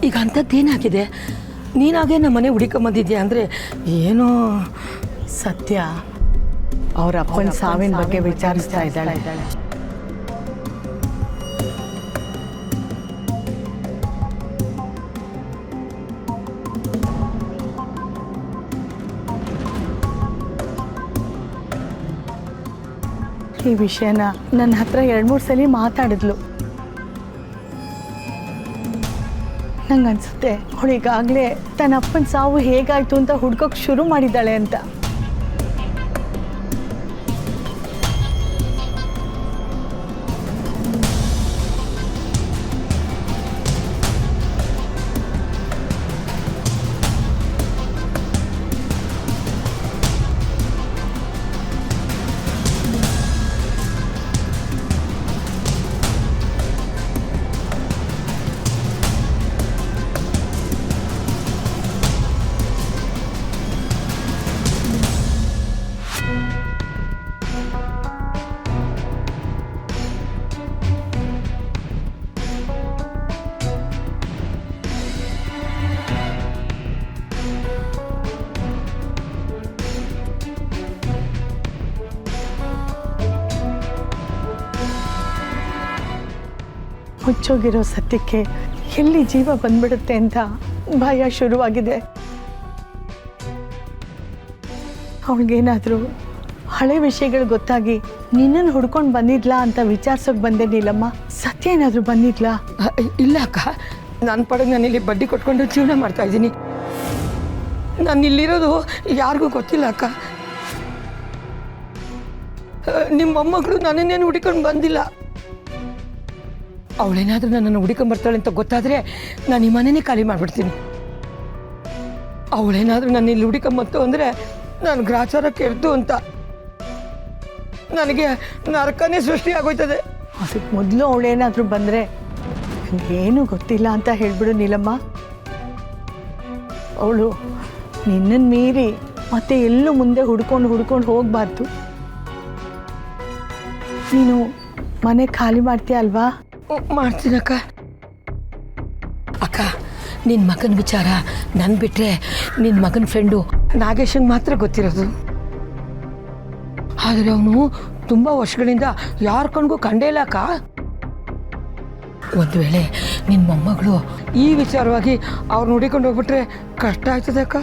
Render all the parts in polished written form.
ಈಗ ಅಂಥದ್ದೇನಾಗಿದೆ? ನೀನಾಗೆ ನಮ್ಮ ಮನೆ ಹುಡುಕೊಂಬಂದಿದ್ಯಾ ಅಂದರೆ ಏನೋ. ಸತ್ಯ ಅವ್ರ ಅಪ್ಪನ ಸಾವಿನ ಬಗ್ಗೆ ವಿಚಾರಿಸ್ತಾ ಇದ್ದಾಳೆ. ಈ ವಿಷಯನ ನನ್ನ ಹತ್ರ 2-3 ಸಲ ಮಾತಾಡಿದ್ಲು. ನಂಗೆ ಅನ್ಸುತ್ತೆ ಅವಳಿಗಾಗಲೇ ತನ್ನ ಅಪ್ಪನ ಸಾವು ಹೇಗಾಯ್ತು ಅಂತ ಹುಡ್ಕೋಕೆ ಶುರು ಮಾಡಿದ್ದಾಳೆ ಅಂತ. ಮುಚ್ಚೋಗಿರೋ ಸತ್ಯಕ್ಕೆ ಎಲ್ಲಿ ಜೀವ ಬಂದ್ಬಿಡುತ್ತೆ ಅಂತ ಭಯ ಶುರುವಾಗಿದೆ. ಅವಳಿಗೇನಾದರೂ ಹಳೆ ವಿಷಯಗಳು ಗೊತ್ತಾಗಿ ನಿನ್ನನ್ನು ಹುಡ್ಕೊಂಡು ಬಂದಿದ್ಲಾ ಅಂತ ವಿಚಾರಿಸೋಕೆ ಬಂದೆ ನೀಲಮ್ಮ. ಸತ್ಯ ಏನಾದರೂ ಬಂದಿದ್ಲಾ? ಇಲ್ಲ ಅಕ್ಕ, ನನ್ನ ಪಡೆಗೆ ನಾನಿಲ್ಲಿ ಬಡ್ಡಿ ಕೊಟ್ಕೊಂಡು ಜೀವನ ಮಾಡ್ತಾ ಇದ್ದೀನಿ. ನಾನು ಇಲ್ಲಿರೋದು ಯಾರಿಗೂ ಗೊತ್ತಿಲ್ಲ ಅಕ್ಕ. ನಿಮ್ಮ ಮೊಮ್ಮಗಳು ನನ್ನನ್ನೇನು ಹುಡುಕೊಂಡು ಬಂದಿಲ್ಲ. ಅವಳೇನಾದರೂ ನನ್ನನ್ನು ಹುಡುಕೊಂಬರ್ತಾಳೆ ಅಂತ ಗೊತ್ತಾದರೆ ನಾನು ಈ ಮನೆಯೇ ಖಾಲಿ ಮಾಡಿಬಿಡ್ತೀನಿ. ಅವಳೇನಾದರೂ ನನ್ನ ಇಲ್ಲಿ ಹುಡುಕೊಂಬತ್ತು ಅಂದರೆ ನಾನು ಗ್ರಾಚಾರ ಕೆಡ್ತು ಅಂತ ನನಗೆ ನರಕನೇ ಸೃಷ್ಟಿ ಆಗೋಯ್ತದೆ. ಅದಕ್ಕೆ ಮೊದಲು ಅವಳೇನಾದರೂ ಬಂದರೆ ನನಗೇನು ಗೊತ್ತಿಲ್ಲ ಅಂತ ಹೇಳ್ಬಿಡು ನೀಲಮ್ಮ. ಅವಳು ನಿನ್ನನ್ನು ಮೀರಿ ಮತ್ತೆ ಎಲ್ಲೂ ಮುಂದೆ ಹುಡ್ಕೊಂಡು ಹೋಗಬಾರ್ದು. ನೀನು ಮನೆ ಖಾಲಿ ಮಾಡ್ತೀಯ ಅಲ್ವಾ? ಮಾಡ್ತೀನಕ್ಕ. ಅಕ್ಕ, ನಿನ್ನ ಮಗನ ವಿಚಾರ ನನ್ನ ಬಿಟ್ಟರೆ ನಿನ್ನ ಮಗನ ಫ್ರೆಂಡು ನಾಗೇಶಂಗೆ ಮಾತ್ರ ಗೊತ್ತಿರೋದು. ಆದರೆ ಅವನು ತುಂಬ ವರ್ಷಗಳಿಂದ ಯಾರ ಕಣ್ಗೂ ಕಂಡೇ ಇಲ್ಲ ಅಕ್ಕ. ಒಂದು ವೇಳೆ ನಿನ್ನ ಮೊಮ್ಮಗಳು ಈ ವಿಚಾರವಾಗಿ ಅವ್ರು ನೋಡಿಕೊಂಡು ಹೋಗ್ಬಿಟ್ರೆ ಕಷ್ಟ ಆಯ್ತದೆ ಅಕ್ಕ.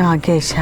ನಾಗೇಶ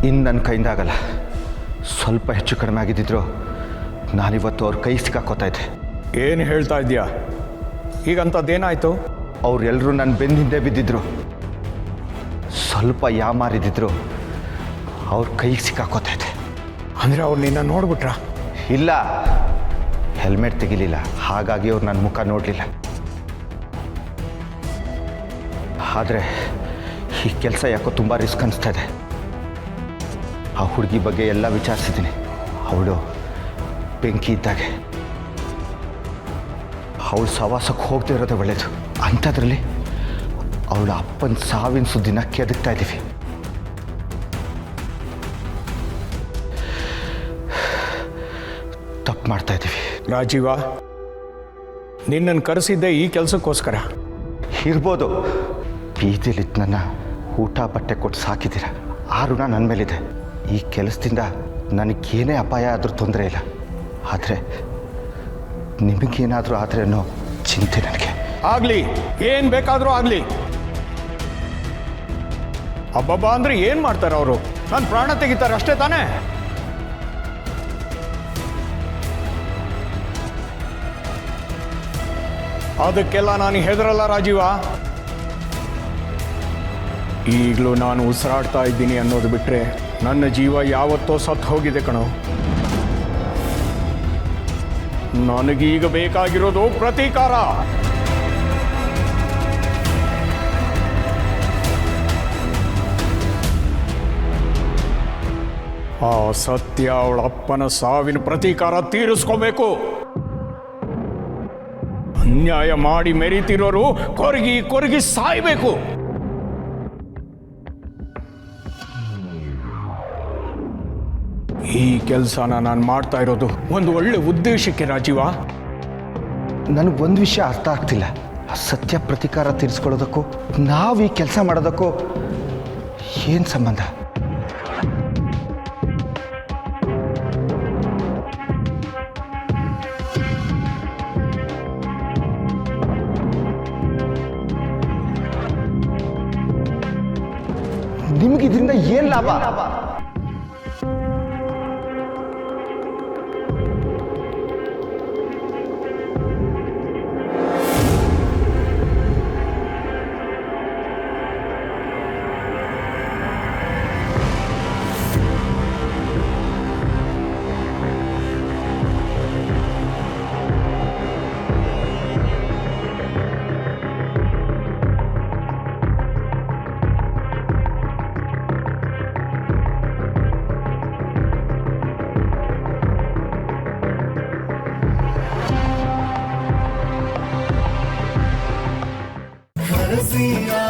ಇನ್ನು ನನ್ನ ಕೈಯಿಂದಾಗಲ್ಲ. ಸ್ವಲ್ಪ ಹೆಚ್ಚು ಕಡಿಮೆ ಆಗಿದ್ದಿದ್ರು ನಾನಿವತ್ತು ಅವ್ರ ಕೈ ಸಿಕ್ಕಾಕೋತಾ ಇದ್ದೆ. ಏನು ಹೇಳ್ತಾ ಇದೆಯಾ? ಈಗಂಥದ್ದೇನಾಯಿತು? ಅವರೆಲ್ಲರೂ ನನ್ನ ಬೆನ್ನ ಹಿಂದೆ ಬಿದ್ದಿದ್ರು. ಸ್ವಲ್ಪ ಯಾಮಾರಿದ್ರು ಅವ್ರ ಕೈಗೆ ಸಿಕ್ಕಾಕೋತಾ ಇದ್ದೆ. ಅಂದರೆ ಅವ್ರು ನಿನ್ನ ನೋಡ್ಬಿಟ್ರಾ? ಇಲ್ಲ, ಹೆಲ್ಮೆಟ್ ತೆಗಿಲಿಲ್ಲ, ಹಾಗಾಗಿ ಅವ್ರು ನನ್ನ ಮುಖ ನೋಡಲಿಲ್ಲ. ಆದರೆ ಈ ಕೆಲಸ ಯಾಕೋ ತುಂಬ ರಿಸ್ಕ್ ಅನಿಸ್ತಾ ಇದೆ. ಆ ಹುಡುಗಿ ಬಗ್ಗೆ ಎಲ್ಲ ವಿಚಾರಿಸಿದ್ದೀನಿ. ಅವಳು ಬೆಂಕಿ ಇದ್ದಾಗೆ. ಅವಳು ಸವಾಸಕ್ಕೆ ಹೋಗದೆ ಇರೋದೇ ಒಳ್ಳೆಯದು. ಅಂಥದ್ರಲ್ಲಿ ಅವಳ ಅಪ್ಪನ ಸಾವಿನ ಸುದ್ದಿನ ಕೆದಕ್ತಾ ಇದ್ದೀವಿ. ತಪ್ಪು ಮಾಡ್ತಾ ಇದ್ದೀವಿ. ರಾಜೀವ, ನಿನ್ನನ್ನು ಕರೆಸಿದ್ದೆ ಈ ಕೆಲಸಕ್ಕೋಸ್ಕರ. ಇರ್ಬೋದು. ಬೀದಿಲಿತ್ತು ನನ್ನ ಊಟ ಬಟ್ಟೆ ಕೊಟ್ಟು ಸಾಕಿದ್ದೀರ. ಆ ಋಣ ನನ್ನ ಮೇಲಿದೆ. ಈ ಕೆಲಸದಿಂದ ನನಗೇನೇ ಅಪಾಯ ಆದರೂ ತೊಂದರೆ ಇಲ್ಲ. ಆದರೆ ನಿಮಗೇನಾದರೂ ಆದರೆ ಅನ್ನೋ ಚಿಂತೆ ನನಗೆ. ಆಗಲಿ, ಏನು ಬೇಕಾದರೂ ಆಗಲಿ. ಅಬ್ಬಬ್ಬ ಅಂದರೆ ಏನು ಮಾಡ್ತಾರೆ ಅವರು? ನನ್ನ ಪ್ರಾಣ ತೆಗಿತಾರೆ ಅಷ್ಟೇ ತಾನೇ? ಅದಕ್ಕೆಲ್ಲ ನಾನು ಹೆದರಲ್ಲ ರಾಜೀವ. ಈಗಲೂ ನಾನು ಉಸಿರಾಡ್ತಾ ಇದ್ದೀನಿ ಅನ್ನೋದು ಬಿಟ್ಟರೆ ನನ್ನ ಜೀವ ಯಾವತ್ತೋ ಸತ್ತು ಹೋಗಿದೆ ಕಣೋ. ನನಗೀಗ ಬೇಕಾಗಿರೋದು ಪ್ರತೀಕಾರ. ಆ ಸತ್ಯ ಅವಳ ಅಪ್ಪನ ಸಾವಿನ ಪ್ರತೀಕಾರ ತೀರಿಸ್ಕೋಬೇಕು. ಅನ್ಯಾಯ ಮಾಡಿ ಮೆರೀತಿರೋರು ಕೊರಗಿ ಕೊರಗಿ ಸಾಯ್ಬೇಕು. ಈ ಕೆಲಸನ ನಾನು ಮಾಡ್ತಾ ಇರೋದು ಒಂದು ಒಳ್ಳೆ ಉದ್ದೇಶಕ್ಕೆ ರಾಜೀವ. ನನಗೊಂದು ವಿಷಯ ಅರ್ಥ ಆಗ್ತಿಲ್ಲ. ಸತ್ಯ ಪ್ರತೀಕಾರ ತೀರಿಸ್ಕೊಳ್ಳೋದಕ್ಕೂ ನಾವು ಈ ಕೆಲಸ ಮಾಡೋದಕ್ಕೂ ಏನು ಸಂಬಂಧ? ನಿಮಗಿದ್ರಿಂದ ಏನು ಲಾಭ? ಹರಸಿಯಾ